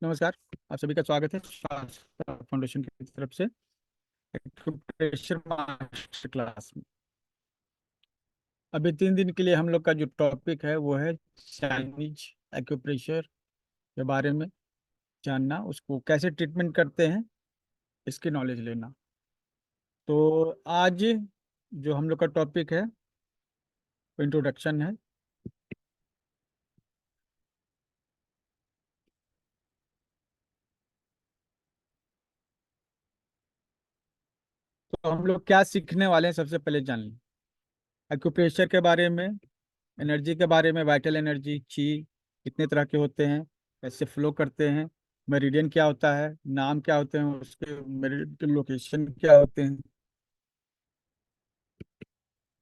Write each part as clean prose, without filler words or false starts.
नमस्कार। आप सभी का स्वागत है स्वास्थ्य फाउंडेशन की तरफ से एक्यूप्रेशर मास्टर क्लास में। अभी 3 दिन के लिए हम लोग का जो टॉपिक है वो है चाइनीज एक्यूप्रेशर के बारे में जानना, उसको कैसे ट्रीटमेंट करते हैं, इसकी नॉलेज लेना। तो आज जो हम लोग का टॉपिक है वो इंट्रोडक्शन है। तो हम लोग क्या सीखने वाले हैं, सबसे पहले जान लें एक्यूप्रेशर के बारे में, एनर्जी के बारे में, वाइटल एनर्जी, ची कितने तरह के होते हैं, कैसे फ्लो करते हैं, मेरिडियन क्या होता है, नाम क्या होते हैं उसके, मेरिडियन के लोकेशन क्या होते हैं,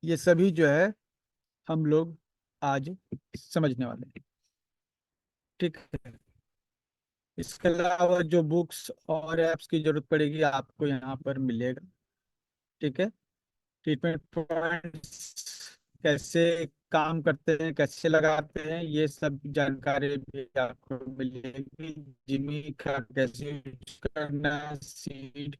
ये सभी जो है हम लोग आज समझने वाले हैं। ठीक है। इसके अलावा जो बुक्स और एप्स की जरूरत पड़ेगी आपको यहाँ पर मिलेगा। ठीक है। ट्रीटमेंट पॉइंट्स कैसे काम करते हैं, कैसे लगाते हैं, ये सब जानकारी भी आपको मिलेगी। जिमी का कैसे यूज करना है, सीड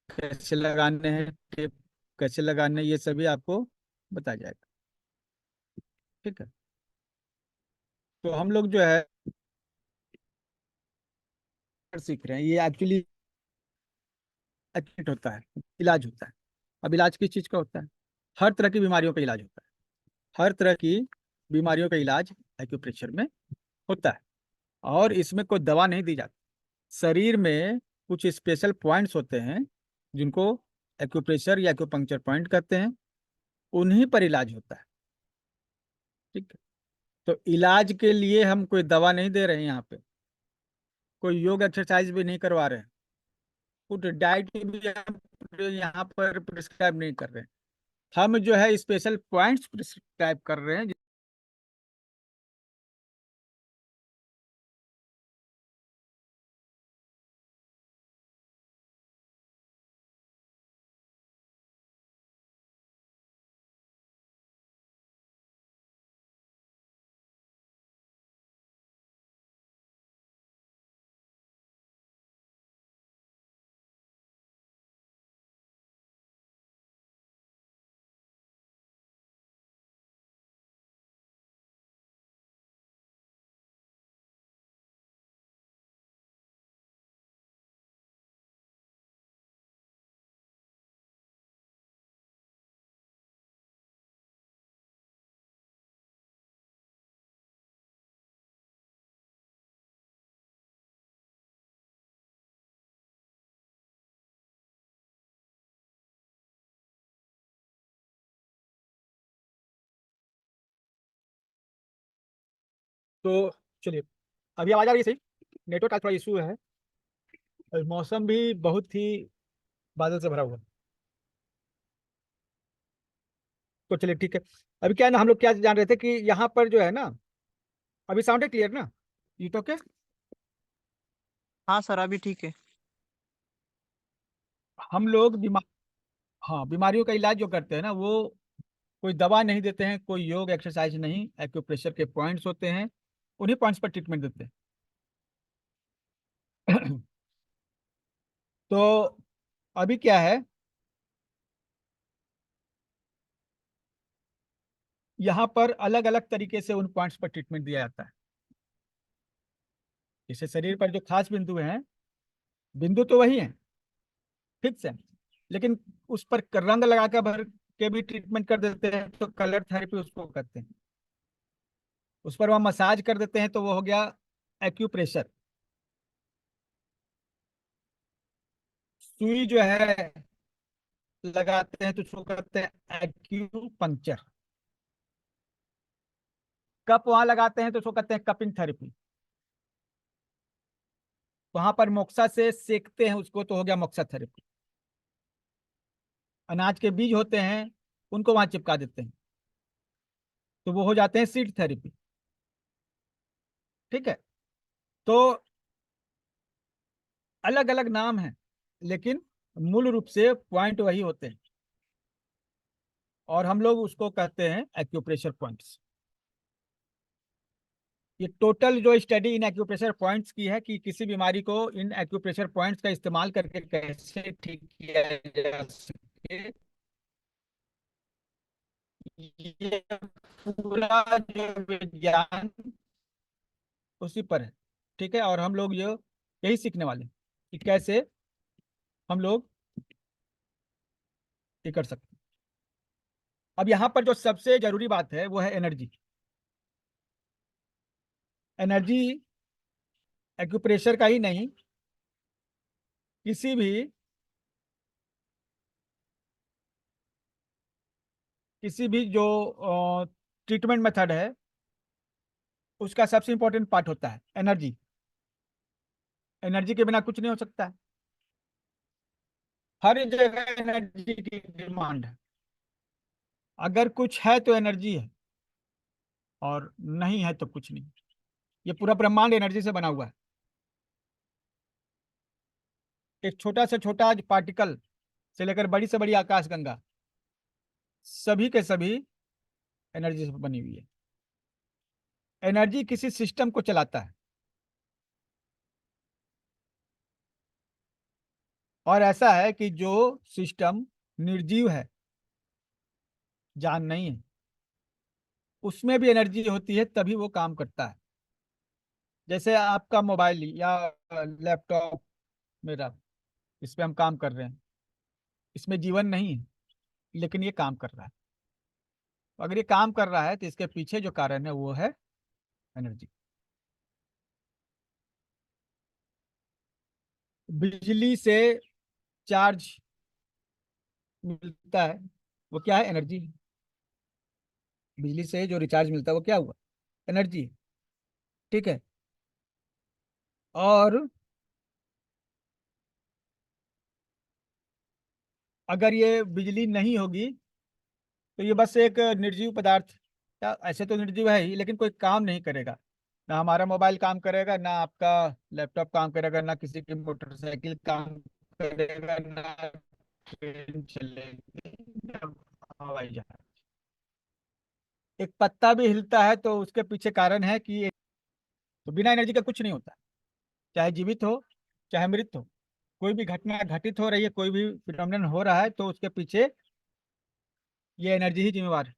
कैसे लगाने हैं, टेप कैसे लगाने हैं, ये सभी आपको बताया जाएगा। ठीक है। तो हम लोग जो है सीख रहे हैं, ये एक्चुअली ट्रीटमेंट होता है, इलाज होता है। अब इलाज किस चीज़ का होता है? हर तरह की बीमारियों का इलाज होता है। हर तरह की बीमारियों का इलाज एक्यूप्रेशर में होता है, और इसमें कोई दवा नहीं दी जाती। शरीर में कुछ स्पेशल पॉइंट्स होते हैं जिनको एक्यूप्रेशर या एक्यूपंक्चर पॉइंट कहते हैं, उन्हीं पर इलाज होता है। ठीक है। तो इलाज के लिए हम कोई दवा नहीं दे रहे हैं यहाँ पे, कोई योग एक्सरसाइज भी नहीं करवा रहे हैं, कुछ डाइट भी हम यहाँ पर प्रिस्क्राइब नहीं कर रहे हैं। हम जो है स्पेशल पॉइंट्स प्रिस्क्राइब कर रहे हैं। तो चलिए, अभी आवाज आ रही है सही? नेटवर्क का थोड़ा इशू है, और मौसम भी बहुत ही बादल से भरा हुआ है। तो चलिए ठीक है। अभी क्या है ना, हम लोग क्या जान रहे थे कि यहाँ पर जो है ना, अभी साउंड है क्लियर ना? ये तो ओके। हाँ सर, अभी ठीक है। हम लोग हाँ, बीमारियों का इलाज जो करते हैं ना, वो कोई दवा नहीं देते हैं, कोई योग एक्सरसाइज नहीं, एक्यूप्रेशर के पॉइंट्स होते हैं, उन्हीं पॉइंट्स पर ट्रीटमेंट देते हैं। तो अभी क्या है, यहाँ पर अलग अलग तरीके से उन पॉइंट्स पर ट्रीटमेंट दिया जाता है। जैसे शरीर पर जो खास बिंदु हैं, बिंदु तो वही हैं, फिक्स है, लेकिन उस पर रंग लगा कर भर के भी ट्रीटमेंट कर देते हैं, तो कलर थेरेपी उसको कहते हैं। उस पर वह मसाज कर देते हैं, तो वो हो गया एक्यूप्रेशर। सुई जो है लगाते हैं तो उसको कहते हैं एक्यूपंक्चर। कप वहां लगाते हैं तो उसको कहते हैं कपिंग थेरेपी। वहां पर मोक्सा से सेकते हैं उसको, तो हो गया मोक्सा थेरेपी। अनाज के बीज होते हैं, उनको वहां चिपका देते हैं, तो वो हो जाते हैं सीड थेरेपी। ठीक है। तो अलग अलग नाम हैं, लेकिन मूल रूप से पॉइंट वही होते हैं, और हम लोग उसको कहते हैं एक्यूप्रेशर पॉइंट्स। ये टोटल जो स्टडी इन एक्यूप्रेशर पॉइंट्स की है कि किसी बीमारी को इन एक्यूप्रेशर पॉइंट्स का इस्तेमाल करके कैसे ठीक किया जा सके, ये पूरा जो विज्ञान उसी पर है। ठीक है, और हम लोग ये यही सीखने वाले हैं कि कैसे हम लोग ये कर सकते हैं। अब यहाँ पर जो सबसे जरूरी बात है वो है एनर्जी। एनर्जी एक्यूप्रेशर का ही नहीं, किसी भी जो ट्रीटमेंट मेथड है उसका सबसे इंपॉर्टेंट पार्ट होता है एनर्जी। एनर्जी के बिना कुछ नहीं हो सकता है। हर जगह एनर्जी की डिमांड है। अगर कुछ है तो एनर्जी है, और नहीं है तो कुछ नहीं। ये पूरा ब्रह्मांड एनर्जी से बना हुआ है। एक छोटा से छोटा पार्टिकल से लेकर बड़ी से बड़ी आकाशगंगा, सभी के सभी एनर्जी से बनी हुई है। एनर्जी किसी सिस्टम को चलाता है, और ऐसा है कि जो सिस्टम निर्जीव है, जान नहीं है, उसमें भी एनर्जी होती है तभी वो काम करता है। जैसे आपका मोबाइल या लैपटॉप मेरा, इस पे हम काम कर रहे हैं, इसमें जीवन नहीं है, लेकिन ये काम कर रहा है। तो अगर ये काम कर रहा है तो इसके पीछे जो कारण है वो है एनर्जी। बिजली से चार्ज मिलता है, वो क्या है? एनर्जी। बिजली से जो रिचार्ज मिलता है वो क्या हुआ? एनर्जी। ठीक है। और अगर ये बिजली नहीं होगी तो ये बस एक निर्जीव पदार्थ, या ऐसे तो निर्जीव है ही, लेकिन कोई काम नहीं करेगा। ना हमारा मोबाइल काम करेगा, ना आपका लैपटॉप काम करेगा, ना किसी की मोटरसाइकिल काम करेगा, ना ट्रेन चलेगी, ना हवाई जहाज। एक पत्ता भी हिलता है तो उसके पीछे कारण है कि तो बिना एनर्जी का कुछ नहीं होता। चाहे जीवित हो, चाहे मृत हो, कोई भी घटना घटित हो रही है, कोई भी फिनोमिनन हो रहा है, तो उसके पीछे ये एनर्जी ही जिम्मेवार है।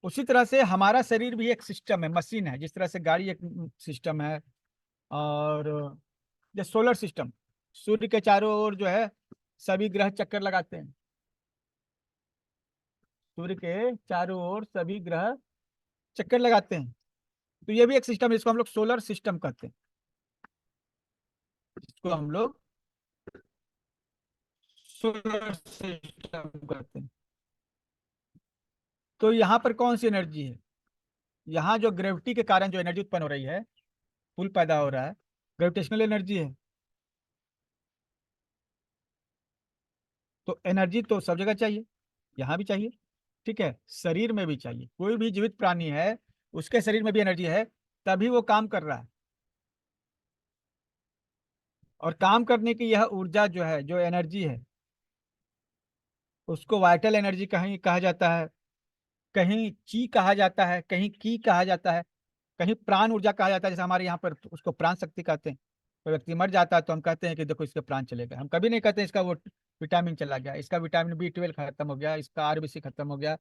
उसी तरह से हमारा शरीर भी एक सिस्टम है, मशीन है। जिस तरह से गाड़ी एक सिस्टम है, और जो सोलर सिस्टम, सूर्य के चारों ओर जो है सभी ग्रह चक्कर लगाते हैं। सूर्य के चारों ओर सभी ग्रह चक्कर लगाते हैं। तो ये भी एक सिस्टम है, जिसको हम लोग सोलर सिस्टम कहते हैं। इसको हम लोग सोलर सिस्टम कहते हैं। तो यहाँ पर कौन सी एनर्जी है? यहाँ जो ग्रेविटी के कारण जो एनर्जी उत्पन्न हो रही है, पुल पैदा हो रहा है, ग्रेविटेशनल एनर्जी है। तो एनर्जी तो सब जगह चाहिए, यहाँ भी चाहिए। ठीक है, शरीर में भी चाहिए। कोई भी जीवित प्राणी है, उसके शरीर में भी एनर्जी है, तभी वो काम कर रहा है। और काम करने की यह ऊर्जा जो है, जो एनर्जी है, उसको वाइटल एनर्जी कहीं कहा जाता है, कहीं ची कहा जाता है, कहीं की कहा जाता है, कहीं प्राण ऊर्जा कहा जाता है। जैसे हमारे यहाँ पर तो उसको प्राण शक्ति कहते हैं। कोई व्यक्ति मर जाता है तो हम कहते हैं कि देखो इसके प्राण चले गए। हम कभी नहीं कहते इसका वो विटामिन चला गया, इसका विटामिन B12 खत्म हो गया, इसका RBC खत्म हो गया,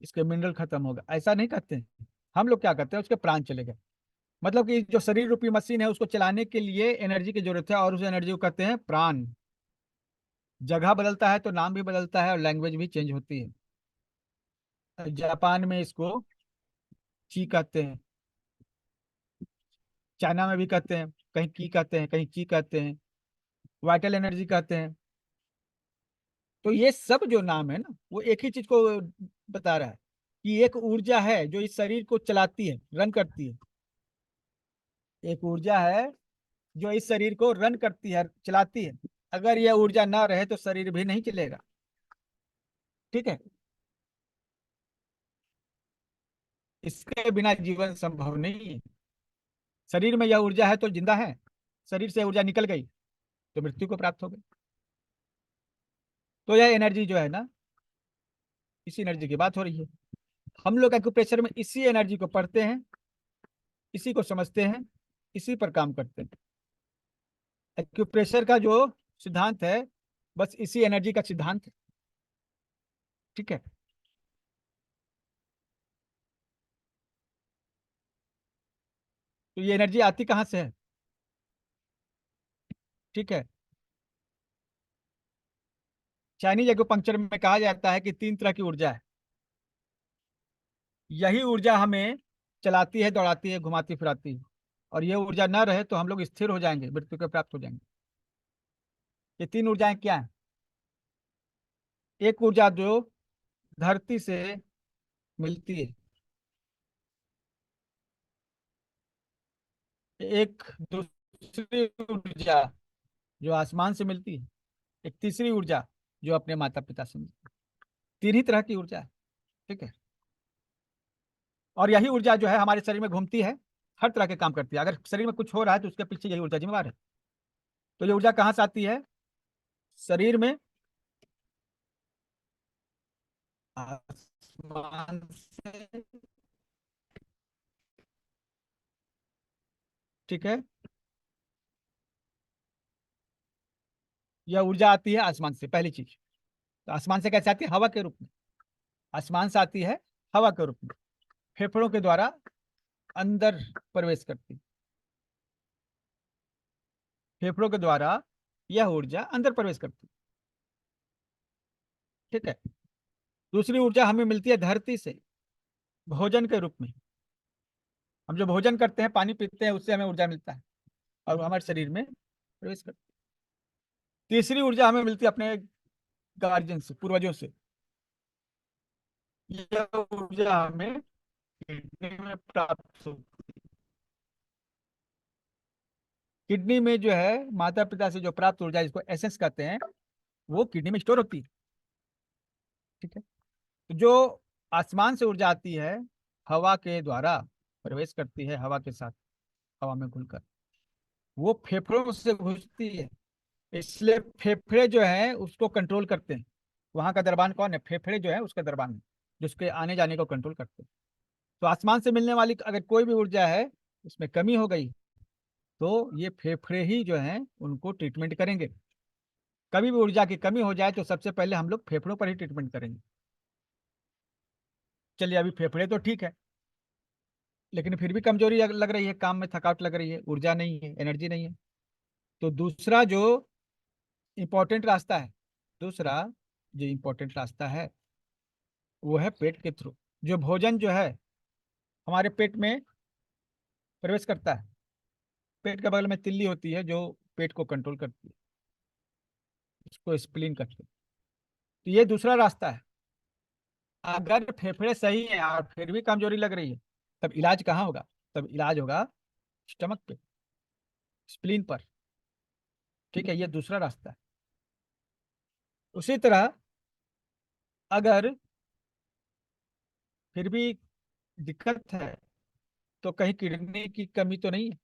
इसके मिनरल खत्म हो गया, ऐसा नहीं कहते हैं। हम लोग क्या कहते हैं? उसके प्राण चले गए। मतलब कि जो शरीर रूपी मशीन है, उसको चलाने के लिए एनर्जी की जरूरत है, और उस एनर्जी को कहते हैं प्राण। जगह बदलता है तो नाम भी बदलता है, और लैंग्वेज भी चेंज होती है। जापान में इसको ची कहते हैं, चाइना में भी कहते हैं, कहीं की कहते हैं, कहीं ची कहते हैं, वाइटल एनर्जी कहते हैं। तो ये सब जो नाम है ना, वो एक ही चीज को बता रहा है कि एक ऊर्जा है जो इस शरीर को चलाती है, रन करती है। एक ऊर्जा है जो इस शरीर को रन करती है, चलाती है। अगर यह ऊर्जा ना रहे तो शरीर भी नहीं चलेगा। ठीक है, इसके बिना जीवन संभव नहीं है। शरीर में यह ऊर्जा है तो जिंदा है, शरीर से ऊर्जा निकल गई तो मृत्यु को प्राप्त हो गई। तो यह एनर्जी जो है ना, इसी एनर्जी की बात हो रही है। हम लोग एक्यूप्रेशर में इसी एनर्जी को पढ़ते हैं, इसी को समझते हैं, इसी पर काम करते हैं। एक्यूप्रेशर का जो सिद्धांत है बस इसी एनर्जी का सिद्धांत है। ठीक है। तो ये एनर्जी आती कहाँ से है? ठीक है। चाइनीज एक्यूपंक्चर में कहा जाता है कि 3 तरह की ऊर्जा है। यही ऊर्जा हमें चलाती है, दौड़ाती है, घुमाती फिराती है। और ये ऊर्जा न रहे तो हम लोग स्थिर हो जाएंगे, मृत्यु के प्राप्त हो जाएंगे। ये 3 ऊर्जाएं क्या हैं? एक ऊर्जा जो धरती से मिलती है, एक दूसरी ऊर्जा जो आसमान से मिलती है, एक तीसरी ऊर्जा जो अपने माता पिता से मिलती है। 3 ही तरह की ऊर्जा है। ठीक है। और यही ऊर्जा जो है हमारे शरीर में घूमती है, हर तरह के काम करती है। अगर शरीर में कुछ हो रहा है तो उसके पीछे यही ऊर्जा जिम्मेवार है। तो ये ऊर्जा कहाँ से आती है? शरीर में आसमान से। ठीक है। यह ऊर्जा आती है आसमान से, पहली चीज। तो आसमान से कैसे आती है? हवा के रूप में। आसमान से आती है हवा के रूप में, फेफड़ों के द्वारा अंदर प्रवेश करती है। फेफड़ों के द्वारा यह ऊर्जा अंदर प्रवेश करती है। ठीक है। दूसरी ऊर्जा हमें मिलती है धरती से, भोजन के रूप में। हम जो भोजन करते हैं, पानी पीते हैं, उससे हमें ऊर्जा मिलता है और वो हमारे शरीर में प्रवेश करती है। तीसरी ऊर्जा हमें मिलती है अपने गार्जियन से, पूर्वजों से। यह ऊर्जा हमें किडनी में प्राप्त होती है। किडनी में जो है माता पिता से जो प्राप्त ऊर्जा, जिसको एसेंस कहते हैं, वो किडनी में स्टोर होती है। ठीक है। तो जो आसमान से ऊर्जा आती है, हवा के द्वारा प्रवेश करती है, हवा के साथ, हवा में घुलकर वो फेफड़ों से घुसती है। इसलिए फेफड़े जो है उसको कंट्रोल करते हैं। वहां का दरबान कौन है? फेफड़े जो है उसका दरबान है, जिसके आने जाने को कंट्रोल करते हैं। तो आसमान से मिलने वाली अगर कोई भी ऊर्जा है, उसमें कमी हो गई, तो ये फेफड़े ही जो है उनको ट्रीटमेंट करेंगे। कभी भी ऊर्जा की कमी हो जाए तो सबसे पहले हम लोग फेफड़ों पर ही ट्रीटमेंट करेंगे। चलिए, अभी फेफड़े तो ठीक है, लेकिन फिर भी कमजोरी लग रही है, काम में थकावट लग रही है, ऊर्जा नहीं है, एनर्जी नहीं है। तो दूसरा जो इम्पोर्टेंट रास्ता है, दूसरा जो इम्पोर्टेंट रास्ता है वो है पेट के थ्रू। जो भोजन जो है हमारे पेट में प्रवेश करता है, पेट के बगल में तिल्ली होती है जो पेट को कंट्रोल करती है, उसको स्प्लीन कहते हैं। तो ये दूसरा रास्ता है। अगर फेफड़े सही है और फिर भी कमजोरी लग रही है, तब इलाज कहाँ होगा? तब इलाज होगा स्टमक पे, स्प्लीन पर। ठीक है। ये दूसरा रास्ता है। उसी तरह अगर फिर भी दिक्कत है तो कहीं किडनी की कमी तो नहीं है?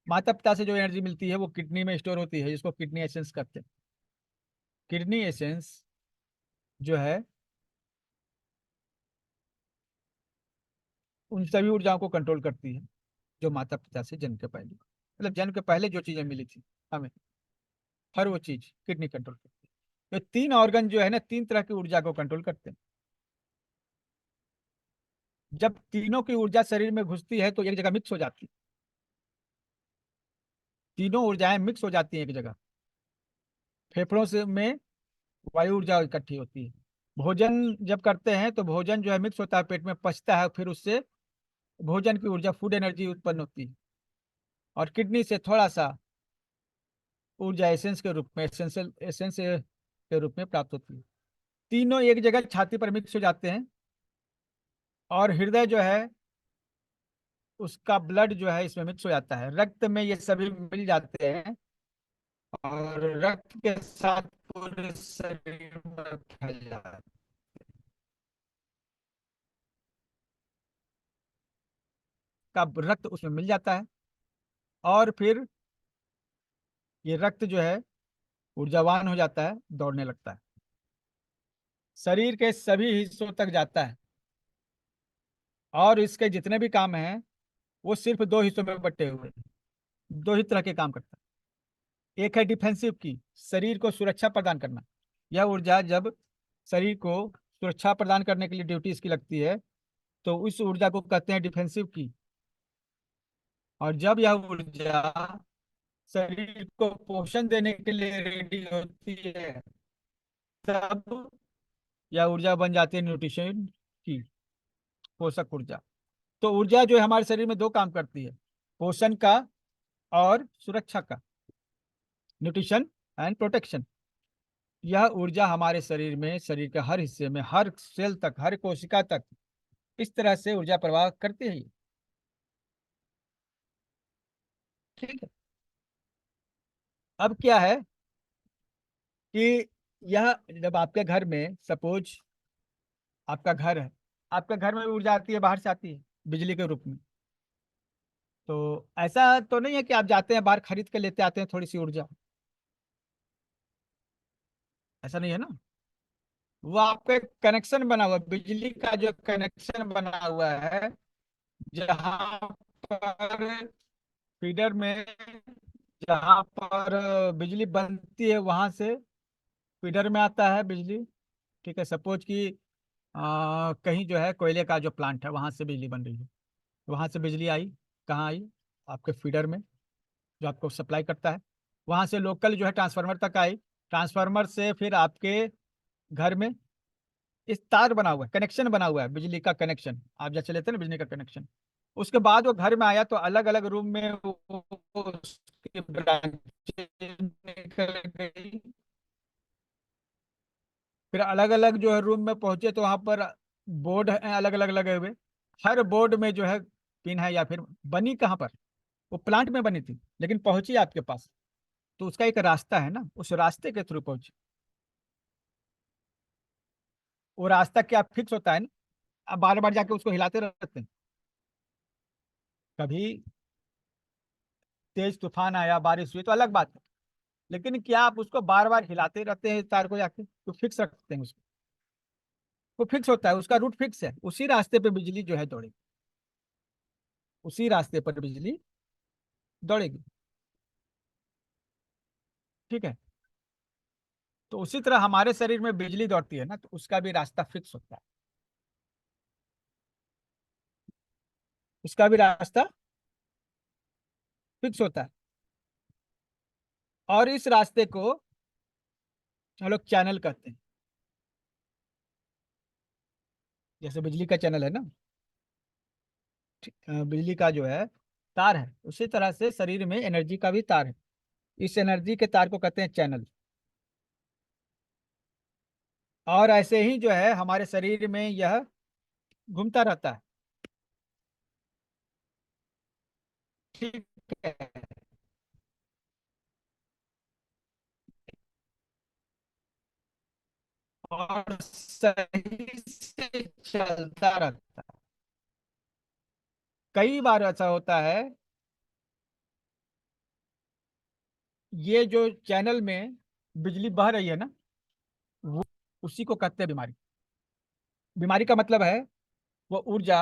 माता पिता से जो एनर्जी मिलती है वो किडनी में स्टोर होती है, जिसको किडनी एसेंस कहते हैं। किडनी एसेंस जो है उन सभी ऊर्जाओं को कंट्रोल करती है जो माता पिता से जन्म के पहले, मतलब जन्म के पहले जो चीजें मिली थी हमें, हर वो चीज किडनी कंट्रोल करती है। तो 3 ऑर्गन जो है ना, 3 तरह की ऊर्जा को कंट्रोल करते हैं। जब तीनों की ऊर्जा शरीर में घुसती है तो एक जगह मिक्स हो जाती है। तीनों ऊर्जाएं मिक्स हो जाती हैं एक जगह। फेफड़ों से में वायु ऊर्जा इकट्ठी होती है। भोजन जब करते हैं तो भोजन जो है मिक्स होता है, पेट में पचता है, फिर उससे भोजन की ऊर्जा, फूड एनर्जी उत्पन्न होती है। और किडनी से थोड़ा सा ऊर्जा एसेंस के रूप में, एसेंशियल एसेंस के रूप में प्राप्त होती है। तीनों एक जगह छाती पर मिक्स हो जाते हैं। और हृदय जो है उसका ब्लड जो है इसमें मिक्स हो जाता है, रक्त में ये सभी मिल जाते हैं और रक्त के साथ पूरे शरीर में फैल जाता है। का रक्त उसमें मिल जाता है और फिर ये रक्त जो है ऊर्जावान हो जाता है, दौड़ने लगता है, शरीर के सभी हिस्सों तक जाता है। और इसके जितने भी काम हैं वो सिर्फ दो हिस्सों में बटे हुए हैं। दो ही तरह के काम करता है। एक है डिफेंसिव की, शरीर को सुरक्षा प्रदान करना। यह ऊर्जा जब शरीर को सुरक्षा प्रदान करने के लिए ड्यूटी इसकी लगती है तो उस ऊर्जा को कहते हैं डिफेंसिव की। और जब यह ऊर्जा शरीर को पोषण देने के लिए रेडी होती है तब यह ऊर्जा बन जाती है न्यूट्रिशन की, पोषक ऊर्जा। तो ऊर्जा जो है हमारे शरीर में दो काम करती है, पोषण का और सुरक्षा का, न्यूट्रिशन एंड प्रोटेक्शन। यह ऊर्जा हमारे शरीर में, शरीर के हर हिस्से में, हर सेल तक, हर कोशिका तक इस तरह से ऊर्जा प्रवाह करती है। ठीक है। अब क्या है कि यह जब आपके घर में सपोज आपका घर है, आपके घर में ऊर्जा आती है, बाहर से आती है बिजली के रूप में। तो ऐसा तो नहीं है कि आप जाते हैं बाहर खरीद के लेते आते हैं थोड़ी सी ऊर्जा, ऐसा नहीं है ना। वो आपका कनेक्शन बना हुआ है, बिजली का जो कनेक्शन बना हुआ है, जहाँ पर फीडर में, जहाँ पर बिजली बनती है वहां से फीडर में आता है बिजली। ठीक है, सपोज कि कहीं जो है कोयले का जो प्लांट है वहां से बिजली बन रही है, वहां से बिजली आई, कहाँ आई, आपके फीडर में जो आपको सप्लाई करता है। वहां से लोकल जो है ट्रांसफार्मर तक आई, ट्रांसफार्मर से फिर आपके घर में इस तार बना हुआ है, कनेक्शन बना हुआ है, बिजली का कनेक्शन आप जैसे लेते हैं ना बिजली का कनेक्शन। उसके बाद वो घर में आया तो अलग अलग रूम में उसकी ब्रांचें निकल गई। फिर अलग अलग जो है रूम में पहुंचे तो वहां पर बोर्ड है अलग अलग लगे हुए। हर बोर्ड में जो है पिन है, या फिर बनी कहाँ पर, वो प्लांट में बनी थी लेकिन पहुंची आपके पास, तो उसका एक रास्ता है ना, उस रास्ते के थ्रू पहुंची। वो रास्ता क्या फिक्स होता है ना, अब बार बार जाके उसको हिलाते रहते हैं। कभी तेज तूफान आया, बारिश हुई तो अलग बात है, लेकिन क्या आप उसको बार बार हिलाते रहते हैं तार को जाके, तो फिक्स रखते हैं उसको। वो फिक्स होता है, उसका रूट फिक्स है, उसी रास्ते पे बिजली जो है दौड़ेगी, उसी रास्ते पर बिजली दौड़ेगी। ठीक है। तो उसी तरह हमारे शरीर में बिजली दौड़ती है ना, तो उसका भी रास्ता फिक्स होता है, उसका भी रास्ता फिक्स होता है। और इस रास्ते को हम लोग चैनल कहते हैं। जैसे बिजली का चैनल है ना, बिजली का जो है तार है, उसी तरह से शरीर में एनर्जी का भी तार है। इस एनर्जी के तार को कहते हैं चैनल। और ऐसे ही जो है हमारे शरीर में यह घूमता रहता है। ठीक है। और सही से चलता रहता है। कई बार ऐसा होता है, ये जो चैनल में बिजली बह रही है ना, वो उसी को कहते हैं बीमारी। बीमारी का मतलब है वो ऊर्जा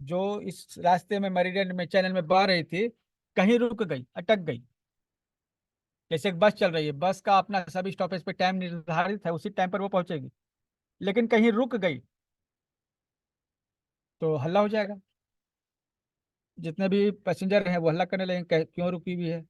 जो इस रास्ते में मेरिडियन में चैनल में बह रही थी, कहीं रुक गई, अटक गई। जैसे एक बस चल रही है, बस का अपना सभी स्टॉपेज पे टाइम निर्धारित है, उसी टाइम पर वो पहुंचेगी, लेकिन कहीं रुक गई तो हल्ला हो जाएगा। जितने भी पैसेंजर हैं वो हल्ला करने लगेंगे, क्यों रुकी हुई है।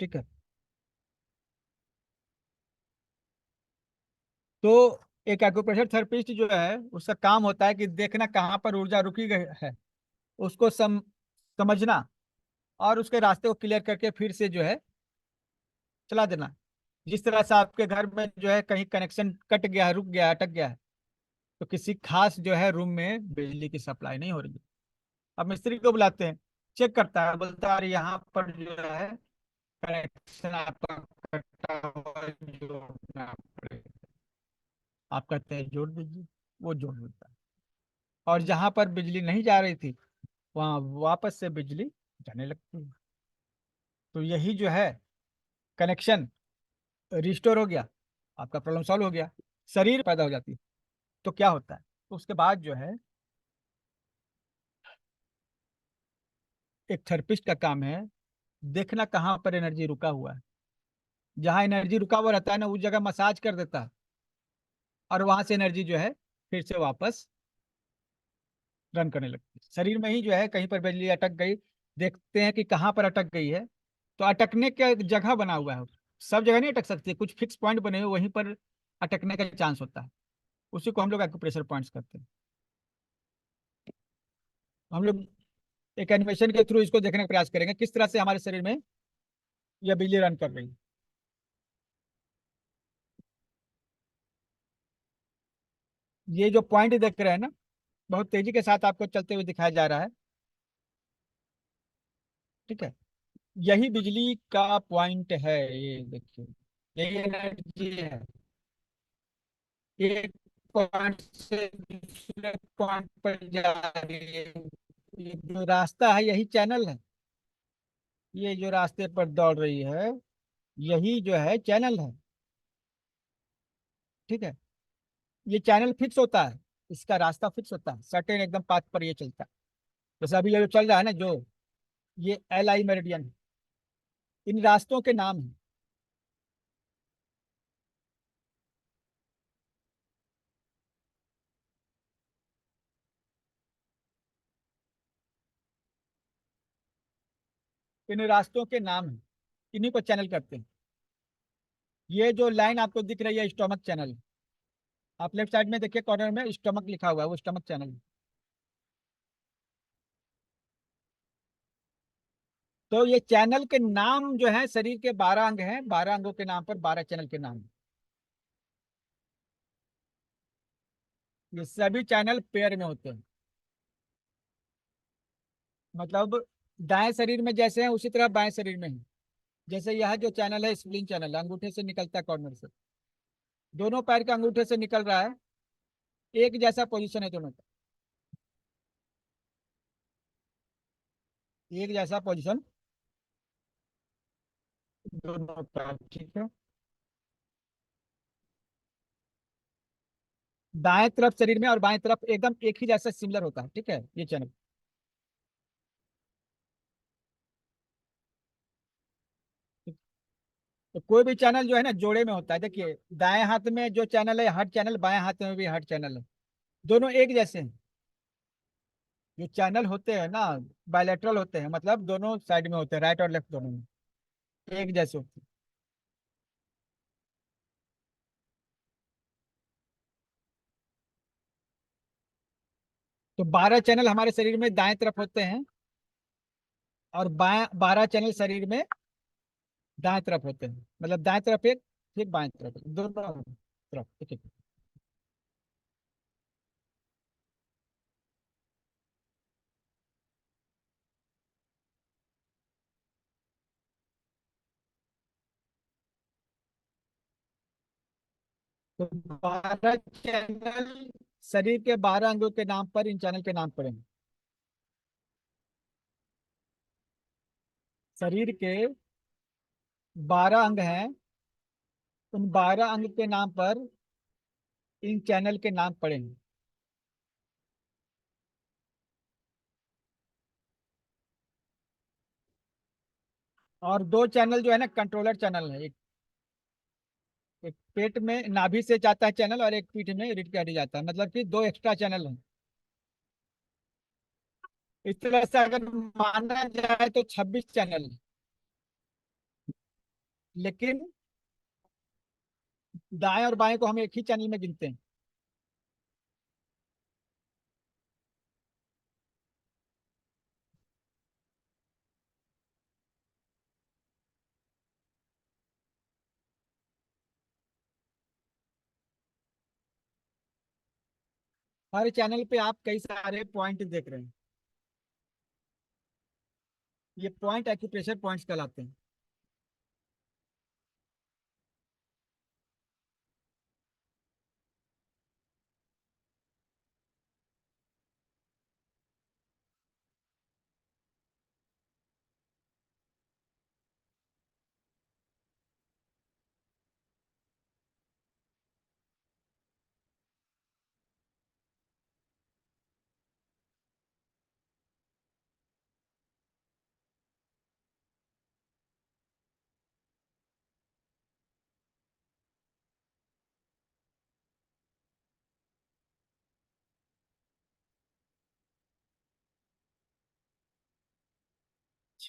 ठीक है। तो एक एक्यूप्रेशर थेरेपिस्ट जो है उसका काम होता है कि देखना कहाँ पर ऊर्जा रुकी गई है, उसको समझना, और उसके रास्ते को क्लियर करके फिर से जो है चला देना। जिस तरह से आपके घर में जो है कहीं कनेक्शन कट गया है, रुक गया है, अटक गया है, तो किसी खास जो है रूम में बिजली की सप्लाई नहीं हो रही है। अब मिस्त्री को बुलाते हैं, चेक करता है, बोलता है अरे यहाँ पर जो है कनेक्शन आपका कटा हुआ है, जोड़ना पड़ेगा। आप कहते हैं जोड़ दीजिए, वो जोड़ देता है। और जहां पर बिजली नहीं जा रही थी वहां वापस से बिजली जाने लगती है। तो यही जो है कनेक्शन रिस्टोर हो गया, आपका प्रॉब्लम सॉल्व हो गया, शरीर पैदा हो जाती है। तो क्या होता है, तो उसके बाद जो है एक थेरेपिस्ट का काम है देखना कहाँ पर एनर्जी रुका हुआ है। जहाँ एनर्जी रुका हुआ रहता है ना, उस जगह मसाज कर देता है, और वहां से एनर्जी जो है फिर से वापस रन करने लगती है। शरीर में ही जो है कहीं पर बिजली अटक गई, देखते हैं कि कहाँ पर अटक गई है। तो अटकने का एक जगह बना हुआ है, सब जगह नहीं अटक सकती, कुछ फिक्स पॉइंट बने हुए वहीं पर अटकने का चांस होता है। उसी को हम लोग एक्यूप्रेशर पॉइंट्स करते हैं। हम लोग एक एनिमेशन के थ्रू इसको देखने का प्रयास करेंगे किस तरह से हमारे शरीर में यह बिजली रन कर रही है। ये जो पॉइंट देख रहे हैं ना, बहुत तेजी के साथ आपको चलते हुए दिखाया जा रहा है। ठीक है, यही बिजली का पॉइंट है, ये देखिए, यही एनर्जी है। एक पॉइंट से दूसरे पॉइंट पर जा रही है। ये जो रास्ता है यही चैनल है, ये जो रास्ते पर दौड़ रही है यही जो है चैनल है। ठीक है, ये चैनल फिक्स होता है, इसका रास्ता फिक्स होता है, सर्टेन एकदम पाथ पर ये चलता है। जैसे अभी ये जो चल रहा है ना, जो ये एल आई मेरिडियन, इन रास्तों के नाम हैं। इन रास्तों के नाम हैं, इन्हीं को चैनल करते हैं। ये जो लाइन आपको दिख रही है स्टोमक चैनल, आप लेफ्ट साइड में देखिए कॉर्नर में स्टोमक लिखा हुआ है, वो स्टोमक चैनल। तो ये चैनल के नाम जो है, शरीर के 12 अंग हैं, 12 अंगों के नाम पर 12 चैनल के नाम हैं। ये सभी चैनल पेयर में होते हैं। मतलब दाएं शरीर में जैसे है उसी तरह बाएं शरीर में है। जैसे यह जो चैनल है स्प्लिन चैनल, अंगूठे से निकलता है कॉर्नर से, दोनों पैर के अंगूठे से निकल रहा है, एक जैसा पोजीशन है दोनों का, एक जैसा पोजीशन दोनों का। ठीक है, दाएं तरफ शरीर में और बाएं तरफ एकदम एक ही जैसा सिमिलर होता है। ठीक है, ये चैनल। तो कोई भी चैनल जो है ना जोड़े में होता है। देखिए दाएं हाथ में जो चैनल है हर चैनल, बाएं हाथ में भी हर चैनल है, दोनों एक जैसे हैं। जो चैनल होते हैं ना बायलैटरल होते हैं, मतलब दोनों साइड में होते हैं, राइट और लेफ्ट दोनों में एक जैसे होते हैं। तो 12 चैनल हमारे शरीर में दाएं तरफ होते हैं, और बाएं 12 चैनल शरीर में दाएं तरफ होते हैं। मतलब दाएं तरफ एक, फिर बाएं तरफ एक, दोनों तरफ। ठीक है, तो 12 चैनल शरीर के 12 अंगों के नाम पर इन चैनल के नाम पड़ेंगे। शरीर के 12 अंग हैं, उन 12 अंग के नाम पर इन चैनल के नाम पड़ेंगे। और 2 चैनल जो है ना कंट्रोलर चैनल है, एक एक पेट में नाभि से जाता है चैनल, और एक पीठ में रीढ़ की हड्डी जाता है, मतलब कि 2 एक्स्ट्रा चैनल हैं। इस तरह से अगर माना जाए तो 26 चैनल हैं। लेकिन दाएं और बाएं को हम एक ही चैनल में गिनते हैं। हर चैनल पे आप कई सारे पॉइंट देख रहे हैं, ये पॉइंट एक्यूप्रेशर पॉइंट्स कहलाते हैं।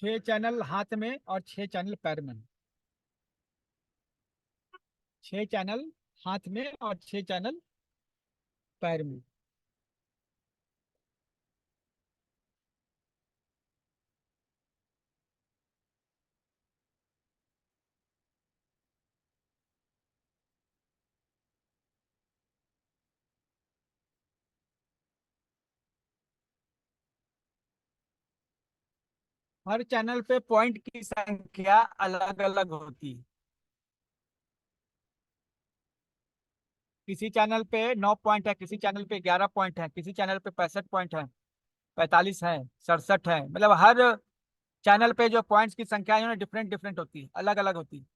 6 चैनल हाथ में और 6 चैनल पैर में। 6 चैनल हाथ में और 6 चैनल पैर में। हर चैनल पे पॉइंट की संख्या अलग अलग होती है। किसी चैनल पे 9 पॉइंट है, किसी चैनल पे 11 पॉइंट है, किसी चैनल पे 65 पॉइंट है, 45 है, 67 है। मतलब हर चैनल पे जो पॉइंट्स की संख्या है डिफरेंट डिफरेंट होती है, अलग अलग होती है।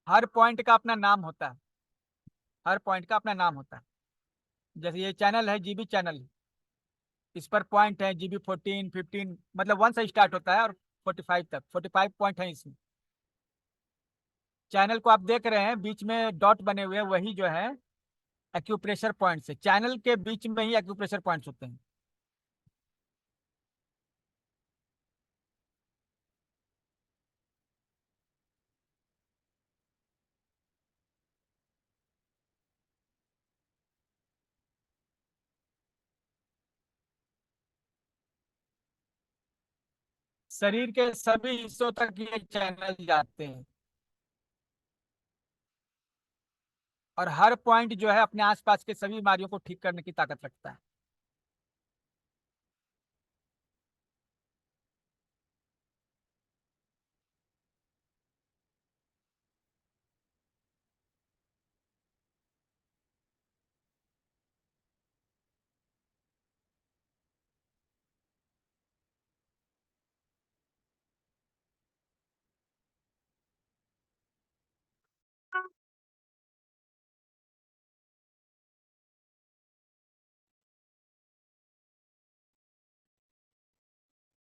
हर पॉइंट का अपना नाम होता है। हर पॉइंट का अपना नाम होता है। जैसे ये चैनल है, जीबी चैनल। इस पर पॉइंट है जीबी 14 15, मतलब 1 से स्टार्ट होता है और 45 तक, 45 पॉइंट है इसमें। चैनल को आप देख रहे हैं बीच में डॉट बने हुए हैं, वही जो है एक्यूप्रेशर पॉइंट्स है। चैनल के बीच में ही एक्यूप्रेशर पॉइंट्स होते हैं। शरीर के सभी हिस्सों तक ये चैनल जाते हैं। और हर पॉइंट जो है अपने आसपास के सभी बीमारियों को ठीक करने की ताकत रखता है।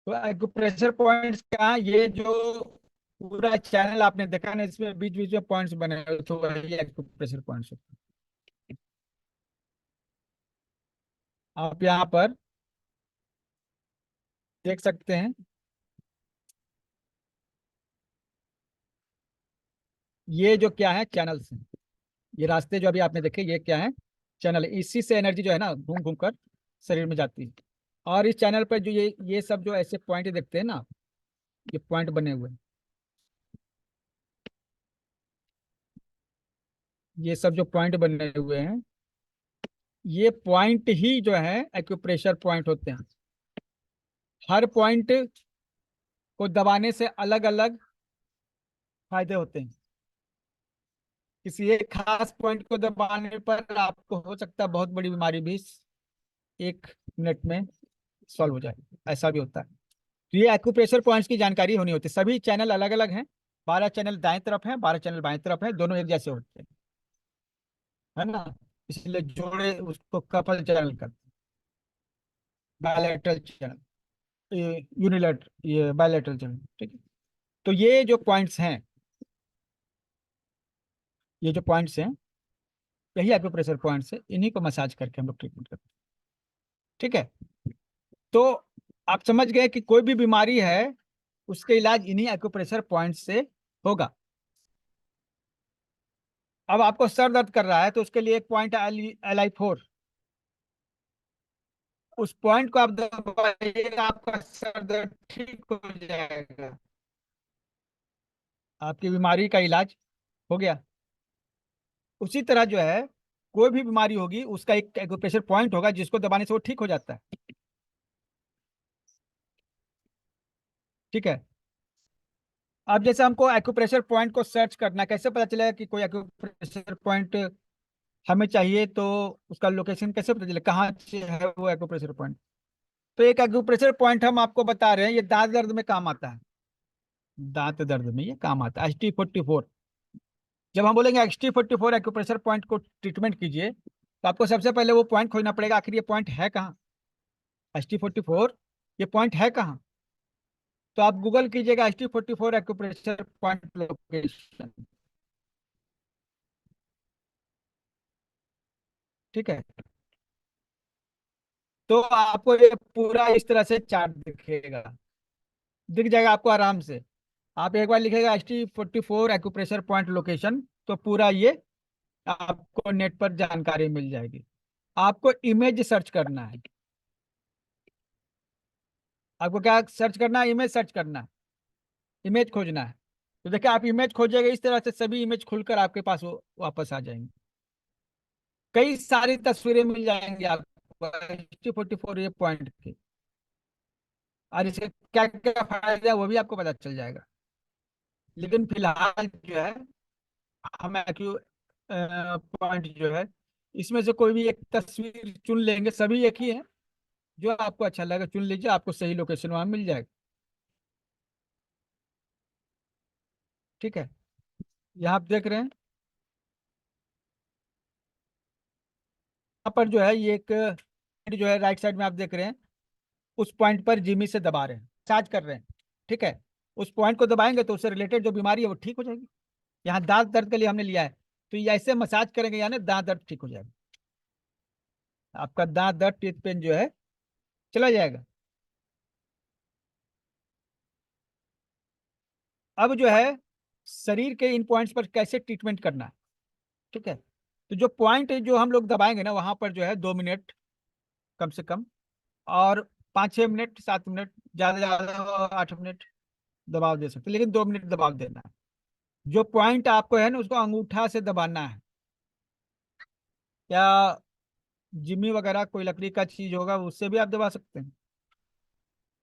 तो एक्यूप्रेशर पॉइंट्स क्या, ये जो पूरा चैनल आपने देखा ना, इसमें बीच बीच में पॉइंट्स बने हुए हैं, तो वही एक्यूप्रेशर पॉइंट्स होते हैं। आप यहाँ पर देख सकते हैं, ये जो क्या है चैनल्स हैं। ये रास्ते जो अभी आपने देखे ये क्या है, चैनल है। इसी से एनर्जी जो है ना घूम घूम कर शरीर में जाती है। और इस चैनल पर जो ये सब जो ऐसे पॉइंट देखते हैं ना, ये पॉइंट बने हुए हैं। ये सब जो पॉइंट बने हुए हैं, ये पॉइंट ही जो है एक्यूप्रेशर पॉइंट होते हैं। हर पॉइंट को दबाने से अलग अलग फायदे होते हैं। किसी एक खास पॉइंट को दबाने पर आपको हो सकता है बहुत बड़ी बीमारी भी 1 मिनट में सॉल्व हो जाए, ऐसा भी होता है। तो ये एक्यूप्रेशर पॉइंट्स की जानकारी होनी होती है। सभी चैनल अलग अलग हैं। 12 चैनल दाएं तरफ हैं, 12 चैनल बाएं तरफ हैं, दोनों एक जैसे होते हैं, है ना। इसलिए जोड़े उसको कपल चैनल करते हैं, बायलैटरल चैनल, यूनिलैटर, ये बायलैटरल चैनल, ठीक है। तो ये जो पॉइंट्स हैं, ये जो पॉइंट्स हैं, यही एक्यूप्रेशर पॉइंट्स है। इन्हीं को मसाज करके हम लोग ट्रीटमेंट करते हैं, ठीक है। तो आप समझ गए कि कोई भी बीमारी है उसके इलाज इन्हीं एक्यूप्रेशर पॉइंट से होगा। अब आपको सर दर्द कर रहा है तो उसके लिए एक पॉइंट है LI4। उस पॉइंट को आप दबाइएगा, आपका सर दर्द ठीक हो जाएगा, आपकी बीमारी का इलाज हो गया। उसी तरह जो है कोई भी बीमारी होगी उसका एक एक्यूप्रेशर पॉइंट होगा जिसको दबाने से वो ठीक हो जाता है, ठीक है। अब जैसे हमको एक्यूप्रेशर पॉइंट को सर्च करना, कैसे पता चलेगा कि कोई एक्यूप्रेशर पॉइंट हमें चाहिए, तो उसका लोकेशन कैसे पता चले कहाँ से है वो एक्यूप्रेशर पॉइंट। तो एक एक्यूप्रेशर पॉइंट हम आपको बता रहे हैं, ये दांत दर्द में काम आता है। दांत दर्द में ये काम आता है HT44। जब हम बोलेंगे HT44 एक्यूप्रेशर पॉइंट को ट्रीटमेंट कीजिए, तो आपको सबसे पहले वो पॉइंट खोजना पड़ेगा, आखिर ये पॉइंट है कहाँ। HT44 ये पॉइंट है कहाँ। तो आप गूगल कीजिएगा ST44 एक्यूप्रेशर पॉइंट लोकेशन। ठीक है, तो आपको ये पूरा इस तरह से चार्ट दिखेगा, दिख जाएगा आपको आराम से। आप एक बार लिखेगा ST44 एक्यूप्रेशर पॉइंट लोकेशन, तो पूरा ये आपको नेट पर जानकारी मिल जाएगी। आपको इमेज सर्च करना है। आपको क्या सर्च करना है? इमेज सर्च करना है, इमेज खोजना है। तो देखिए, आप इमेज खोजेंगे इस तरह से सभी इमेज खुलकर आपके पास वो वापस आ जाएंगे। कई सारी तस्वीरें मिल जाएंगी आपको ST44 ये पॉइंट की। और इसके क्या क्या फायदे है वो भी आपको पता चल जाएगा। लेकिन फिलहाल जो है, हम एक्यू पॉइंट जो है, इसमें से कोई भी एक तस्वीर चुन लेंगे, सभी एक ही है, जो आपको अच्छा लगे चुन लीजिए, आपको सही लोकेशन वहां मिल जाएगा। ठीक है, यहाँ आप देख रहे हैं, यहाँ पर जो है ये एक जो है राइट साइड में आप देख रहे हैं, उस पॉइंट पर जिमी से दबा रहे हैं, चार्ज कर रहे हैं। ठीक है, उस पॉइंट को दबाएंगे तो उससे रिलेटेड जो बीमारी है वो ठीक हो जाएगी। यहाँ दांत दर्द के लिए हमने लिया है, तो ये ऐसे मसाज करेंगे यानी दांत दर्द ठीक हो जाएगा, आपका दांत दर्द टीथ पेन जो है चला जाएगा। अब जो है शरीर के इन पॉइंट्स पर कैसे ट्रीटमेंट करना है। ठीक है, तो जो पॉइंट जो हम लोग दबाएंगे ना, वहां पर जो है 2 मिनट कम से कम, और 5-6 मिनट, 7 मिनट, ज्यादा ज्यादा 8 मिनट दबाव दे सकते हैं, लेकिन 2 मिनट दबाव देना है। जो पॉइंट आपको है ना, उसको अंगूठा से दबाना है, या जिमी वगैरह कोई लकड़ी का चीज होगा उससे भी आप दबा सकते हैं।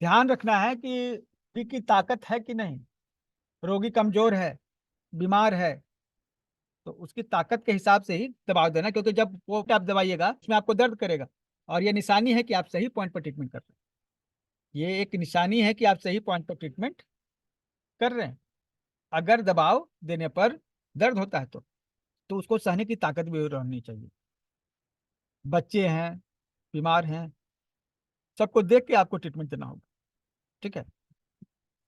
ध्यान रखना है कि रोगी की ताकत है कि नहीं। रोगी कमजोर है, बीमार है, तो उसकी ताकत के हिसाब से ही दबाव देना, क्योंकि जब वो आप दबाइएगा उसमें आपको दर्द करेगा, और ये निशानी है कि आप सही पॉइंट पर ट्रीटमेंट कर रहे हैं। ये एक निशानी है कि आप सही पॉइंट पर ट्रीटमेंट कर रहे हैं। अगर दबाव देने पर दर्द होता है तो उसको सहने की ताकत भी रहनी चाहिए। बच्चे हैं, बीमार हैं, सबको देख के आपको ट्रीटमेंट देना होगा। ठीक है,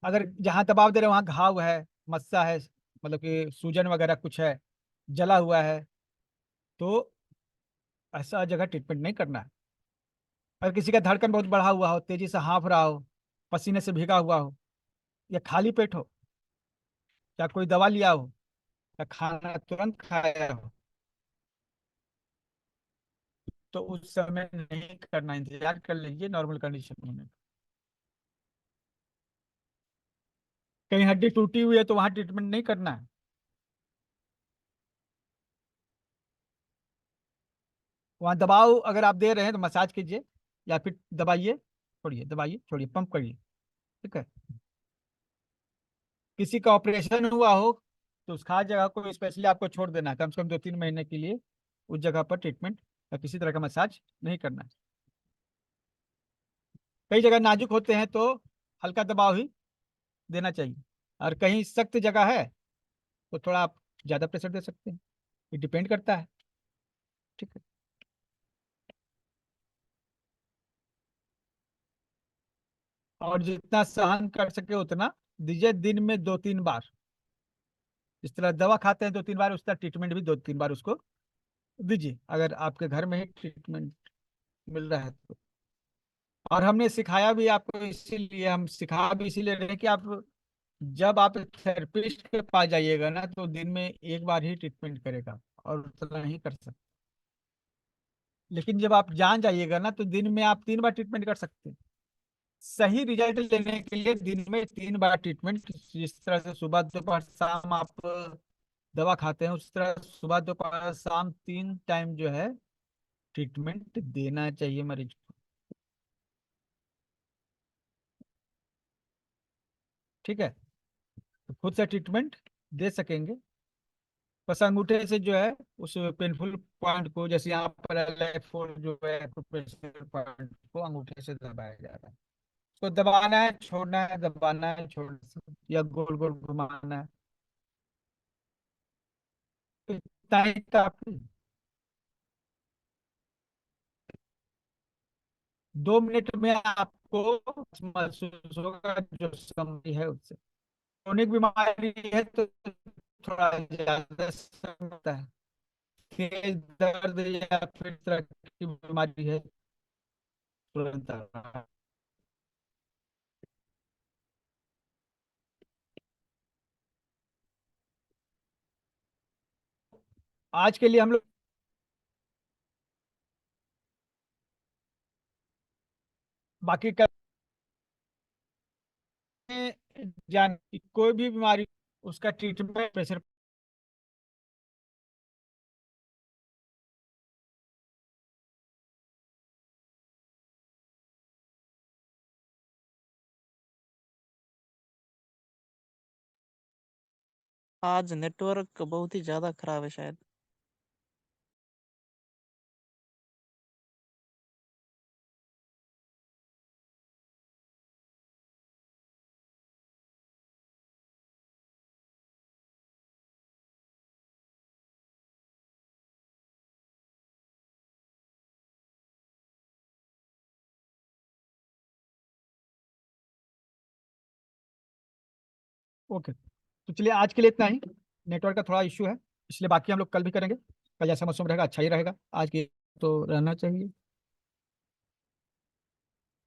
अगर जहां दबाव दे रहे हैं वहां घाव है, मस्सा है, मतलब कि सूजन वगैरह कुछ है, जला हुआ है, तो ऐसा जगह ट्रीटमेंट नहीं करना है। अगर किसी का धड़कन बहुत बढ़ा हुआ हो, तेजी से हाँफ रहा हो, पसीने से भीगा हुआ हो, या खाली पेट हो, या कोई दवा लिया हो, या खाना तुरंत खाया हो, तो उस समय नहीं करना, इंतजार कर लीजिए नॉर्मल कंडीशन होने का। कहीं हड्डी टूटी हुई है तो वहां ट्रीटमेंट नहीं करना है। वहां दबाव अगर आप दे रहे हैं तो मसाज कीजिए, या फिर दबाइए, छोड़िए, दबाइए, छोड़िए, पंप करिए। ठीक है, किसी का ऑपरेशन हुआ हो तो उस खास जगह को स्पेशली आपको छोड़ देना है, कम से कम 2-3 महीने के लिए उस जगह पर ट्रीटमेंट या किसी तरह का मसाज नहीं करना है। कई जगह नाजुक होते हैं तो हल्का दबाव ही देना चाहिए, और कहीं सख्त जगह है तो थोड़ा आप ज़्यादा प्रेशर दे सकते हैं, ये डिपेंड करता है। ठीक है, और जितना सहन कर सके उतना दीजिए, दिन में 2-3 बार। जिस तरह दवा खाते हैं 2-3 बार, उस तरह ट्रीटमेंट भी 2-3 बार उसको दीजिए, अगर आपके घर में ही ट्रीटमेंट मिल रहा है तो। और हमने सिखाया भी आपको, इसीलिए हम सिखा भी इसीलिए रहे हैं कि आप जब आप थेरेपिस्ट के पास जाइएगा ना, तो दिन में एक बार ही ट्रीटमेंट करेगा, और उतना ही कर सकते। लेकिन जब आप जान जाइएगा ना, तो दिन में आप 3 बार ट्रीटमेंट कर सकते हैं। सही रिजल्ट लेने के लिए दिन में 3 बार ट्रीटमेंट, जिस तरह से सुबह दोपहर शाम आप दवा खाते हैं, उस तरह सुबह दोपहर शाम 3 टाइम जो है ट्रीटमेंट देना चाहिए मरीज को। ठीक है, तो खुद से ट्रीटमेंट दे सकेंगे, बस अंगूठे से जो है उस पेनफुल पॉइंट को, जैसे यहाँ पर L4 जो है एक्यूप्रेशर पॉइंट को अंगूठे से दबाया जा रहा है, उसको दबाना है, छोड़ना है, दबाना है, छोड़ना है, या गोल गोल घुमाना है। तो इतना ही काफी। 2 मिनट में आपको महसूस होगा जो समय है उससे। क्रोनिक बीमारी है तो थोड़ा ज्यादा समय लगता है। तेज दर्द या फिर तरह की बीमारी है, तुरंत आराम। आज के लिए हम लोग बाकी कर जान कि कोई भी बीमारी उसका ट्रीटमेंट प्रेशर। आज नेटवर्क बहुत ही ज्यादा खराब है शायद। ओके, तो चलिए आज के लिए इतना ही। नेटवर्क का थोड़ा इश्यू है, इसलिए बाकी हम लोग कल भी करेंगे। कल जैसा मौसम रहेगा अच्छा ही रहेगा, आज की तो रहना चाहिए।